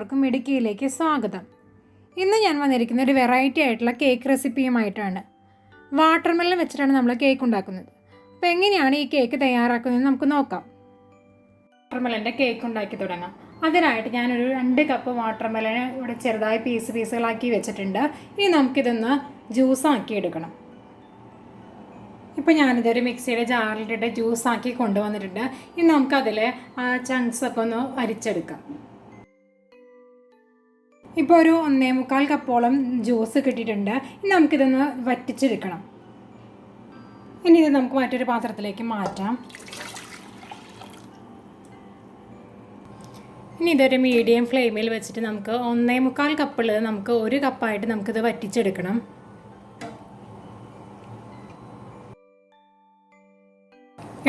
എല്ലാവർക്കും മിടുക്കിയിലേക്ക് സ്വാഗതം. ഇന്ന് ഞാൻ വന്നിരിക്കുന്ന ഒരു വെറൈറ്റി ആയിട്ടുള്ള കേക്ക് റെസിപ്പിയുമായിട്ടാണ്. വാട്ടർമെലൺ വെച്ചിട്ടാണ് നമ്മൾ കേക്ക് ഉണ്ടാക്കുന്നത്. അപ്പോൾ എങ്ങനെയാണ് ഈ കേക്ക് തയ്യാറാക്കുന്നത് നമുക്ക് നോക്കാം. വാട്ടർമെലൻ്റെ കേക്ക് ഉണ്ടാക്കി തുടങ്ങാം. അതിനായിട്ട് ഞാനൊരു 2 കപ്പ് വാട്ടർമെലൺ ഇവിടെ ചെറുതായി പീസുകളാക്കി വെച്ചിട്ടുണ്ട്. ഇനി നമുക്കിതൊന്ന് ജ്യൂസാക്കി എടുക്കണം. ഇപ്പോൾ ഞാനിതൊരു മിക്സിയുടെ ജാറിലിട്ടിട്ട് ജ്യൂസാക്കി കൊണ്ടുവന്നിട്ടുണ്ട്. ഇനി നമുക്കതിൽ ആ ചങ്ക്സൊക്കെ ഒന്ന് അരിച്ചെടുക്കാം. ഇപ്പോൾ ഒരു 1.25 കപ്പോളം ജ്യൂസ് കിട്ടിയിട്ടുണ്ട്. ഇനി നമുക്കിതൊന്ന് വറ്റിച്ചെടുക്കണം. ഇനി ഇത് നമുക്ക് മറ്റൊരു പാത്രത്തിലേക്ക് മാറ്റാം. ഇനി ഇതൊരു മീഡിയം ഫ്ലെയിമിൽ വെച്ചിട്ട് നമുക്ക് 1.25 കപ്പുള്ളത് നമുക്ക് 1 കപ്പായിട്ട് നമുക്കിത് വറ്റിച്ചെടുക്കണം.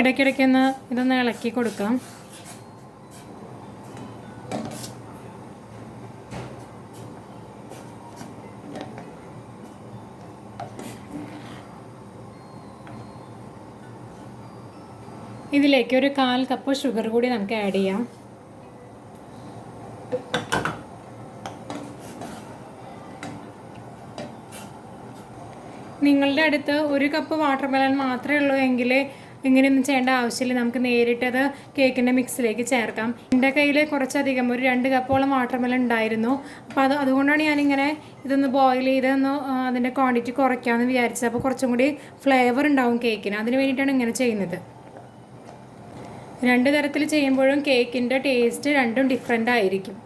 ഇടയ്ക്കിടയ്ക്കൊന്ന് ഇതൊന്ന് ഇളക്കി കൊടുക്കാം. ഇതിലേക്ക് ഒരു 1/4 കപ്പ് ഷുഗർ കൂടി നമുക്ക് ആഡ് ചെയ്യാം. നിങ്ങളുടെ അടുത്ത് 1 കപ്പ് വാട്ടർമെലൺ മാത്രമേ ഉള്ളൂ എങ്കിൽ ഇങ്ങനെയൊന്നും ചെയ്യേണ്ട ആവശ്യമില്ല. നമുക്ക് നേരിട്ടത് കേക്കിൻ്റെ മിക്സിലേക്ക് ചേർക്കാം. എൻ്റെ കയ്യിൽ കുറച്ചധികം ഒരു 2 കപ്പോളം വാട്ടർമെലൺ ഉണ്ടായിരുന്നു. അപ്പോൾ അതുകൊണ്ടാണ് ഞാനിങ്ങനെ ഇതൊന്ന് ബോയിൽ ചെയ്തൊന്ന് അതിൻ്റെ ക്വാണ്ടിറ്റി കുറയ്ക്കാമെന്ന് വിചാരിച്ചത്. അപ്പോൾ കുറച്ചും കൂടി ഫ്ലേവർ ഉണ്ടാവും കേക്കിന്. അതിന് വേണ്ടിയിട്ടാണ് ഇങ്ങനെ ചെയ്യുന്നത്. 2 തരത്തിൽ ചെയ്യുമ്പോഴും കേക്കിൻ്റെ ടേസ്റ്റ് രണ്ടും ഡിഫറെൻ്റ് ആയിരിക്കും.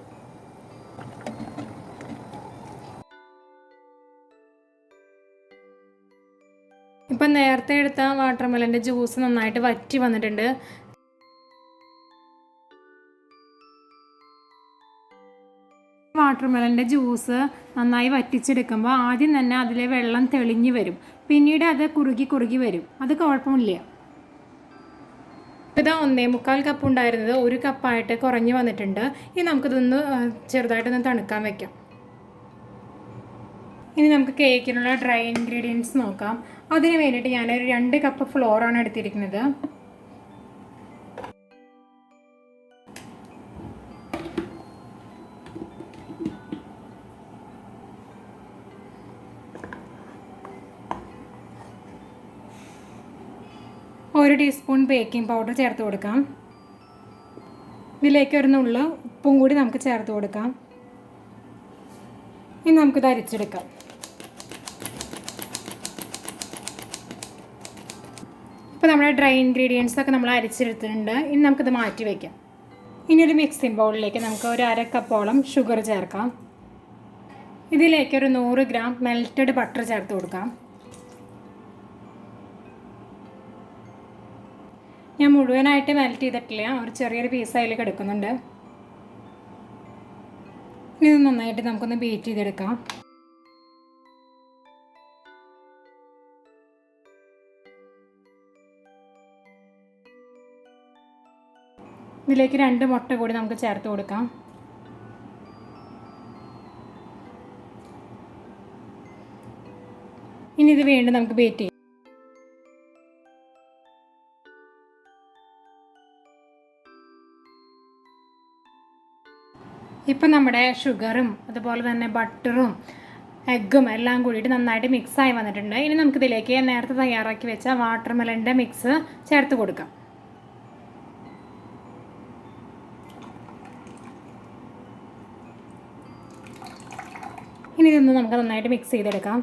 ഇപ്പം നേരത്തെ എടുത്ത വാട്ടർമെലൻ്റെ ജ്യൂസ് നന്നായിട്ട് വറ്റി വന്നിട്ടുണ്ട്. വാട്ടർമെലൻ്റെ ജ്യൂസ് നന്നായി വറ്റിച്ചെടുക്കുമ്പോൾ ആദ്യം തന്നെ അതിലെ വെള്ളം തെളിഞ്ഞു വരും. പിന്നീട് അത് കുറുകി വരും. അത് കുഴപ്പമില്ല. ഇത് 1.25 കപ്പ് ഉണ്ടായിരുന്നത് 1 കപ്പായിട്ട് കുറഞ്ഞു വന്നിട്ടുണ്ട്. ഇനി നമുക്കിതൊന്ന് ചെറുതായിട്ടൊന്ന് തണുക്കാൻ വയ്ക്കാം. ഇനി നമുക്ക് കേക്കിനുള്ള ഡ്രൈ ഇൻഗ്രീഡിയൻസ് നോക്കാം. അതിന് വേണ്ടിയിട്ട് ഞാനൊരു 2 കപ്പ് ഫ്ലോറാണ് എടുത്തിരിക്കുന്നത്. ഒരു ടീസ്പൂൺ ബേക്കിംഗ് പൗഡർ ചേർത്ത് കൊടുക്കാം. ഇതിലേക്ക് ഒരു നുള്ള് ഉപ്പും കൂടി നമുക്ക് ചേർത്ത് കൊടുക്കാം. ഇനി നമുക്കിത് അരിച്ചെടുക്കാം. ഇപ്പോൾ നമ്മുടെ ഡ്രൈ ഇൻഗ്രീഡിയൻസ് ഒക്കെ നമ്മൾ അരിച്ചെടുത്തിട്ടുണ്ട്. ഇനി നമുക്കിത് മാറ്റി വയ്ക്കാം. ഇനി ഒരു മിക്സിംഗ് ബൗളിലേക്ക് നമുക്ക് ഒരു 1/2 കപ്പോളം ഷുഗർ ചേർക്കാം. ഇതിലേക്ക് ഒരു 100 ഗ്രാം മെൽറ്റഡ് ബട്ടർ ചേർത്ത് കൊടുക്കാം. ഞാൻ മുഴുവനായിട്ട് മെൽറ്റ് ചെയ്തിട്ടില്ല, ഒരു ചെറിയൊരു പീസ് അതിൽ കിടക്കുന്നുണ്ട്. ഇത് നന്നായിട്ട് നമുക്കൊന്ന് ബീറ്റ് ചെയ്തെടുക്കാം. ഇതിലേക്ക് 2 മുട്ട കൂടി നമുക്ക് ചേർത്ത് കൊടുക്കാം. ഇനി ഇത് വീണ്ടും നമുക്ക് ബീറ്റ് ചെയ്യാം. ഇപ്പം നമ്മുടെ ഷുഗറും അതുപോലെ തന്നെ ബട്ടറും എഗ്ഗും എല്ലാം കൂടിയിട്ട് നന്നായിട്ട് മിക്സായി വന്നിട്ടുണ്ട്. ഇനി നമുക്കിതിലേക്ക് നേരത്തെ തയ്യാറാക്കി വെച്ച വാട്ടർമെലൻ്റെ മിക്സ് ചേർത്ത് കൊടുക്കാം. ഇനി ഇതൊന്ന് നമുക്ക് നന്നായിട്ട് മിക്സ് ചെയ്തെടുക്കാം.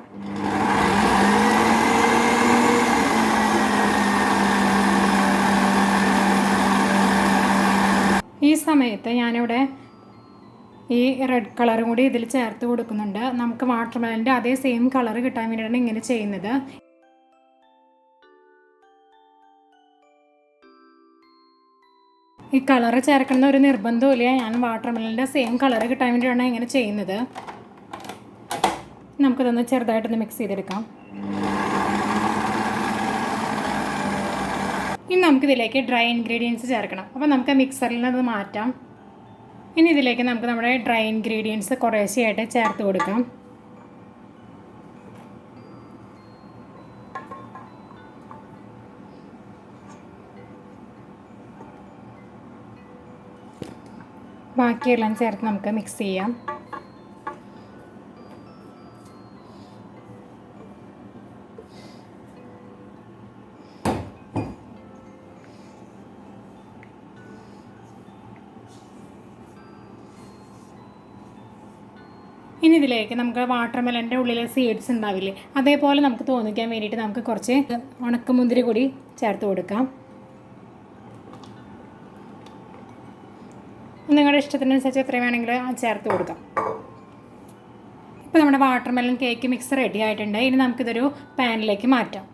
ഈ സമയത്ത് ഞാനിവിടെ ഈ റെഡ് കളറും കൂടി ഇതിൽ ചേർത്ത് കൊടുക്കുന്നുണ്ട്. നമുക്ക് വാട്ടർമെലൻ്റെ അതേ സെയിം കളർ കിട്ടാൻ വേണ്ടിയിട്ടാണ് ഇങ്ങനെ ചെയ്യുന്നത്. ഈ കളറ് ചേർക്കുന്ന ഒരു നിർബന്ധമില്ല. ഞാൻ വാട്ടർമെലൻ്റെ സെയിം കളർ കിട്ടാൻ വേണ്ടിയിട്ടാണ് ഇങ്ങനെ ചെയ്യുന്നത്. നമുക്കിതൊന്ന് ചെറുതായിട്ടൊന്ന് മിക്സ് ചെയ്തെടുക്കാം. ഇനി നമുക്കിതിലേക്ക് ഡ്രൈ ഇൻഗ്രീഡിയൻസ് ചേർക്കണം. അപ്പോൾ നമുക്ക് മിക്സറിൽ നിന്ന് മാറ്റാം. ഇനി ഇതിലേക്ക് നമുക്ക് നമ്മുടെ ഡ്രൈ ഇൻഗ്രീഡിയൻസ് കുറേശ്ശെയായിട്ട് ചേർത്ത് കൊടുക്കാം. ബാക്കിയെല്ലാം ചേർത്ത് നമുക്ക് മിക്സ് ചെയ്യാം. ഇനി ഇതിലേക്ക് നമുക്ക് വാട്ടർമെലൻ്റെ ഉള്ളിൽ സീഡ്സ് ഉണ്ടാവില്ലേ, അതേപോലെ നമുക്ക് തോന്നിക്കാൻ വേണ്ടിയിട്ട് നമുക്ക് കുറച്ച് ഉണക്കമുന്തിരി കൂടി ചേർത്ത് കൊടുക്കാം. നിങ്ങളുടെ ഇഷ്ടത്തിനനുസരിച്ച് എത്ര വേണമെങ്കിലും ചേർത്ത് കൊടുക്കാം. ഇപ്പോൾ നമ്മുടെ വാട്ടർമെലൻ കേക്ക് മിക്സ് റെഡി ആയിട്ടുണ്ട്. ഇനി നമുക്കിതൊരു പാനിലേക്ക് മാറ്റാം.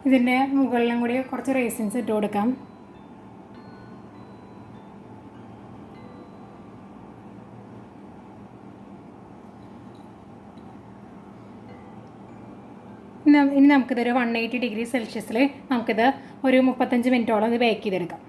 ഇതിൻ്റെ മുകളിലും കൂടി കുറച്ച് റേസിൻസ് ഇട്ട് കൊടുക്കാം. ഇനി നമുക്കിതൊരു 180 ഡിഗ്രി സെൽഷ്യസിൽ നമുക്കിത് ഒരു 35 മിനിറ്റോളം ഇത് ബേക്ക് ചെയ്തെടുക്കാം.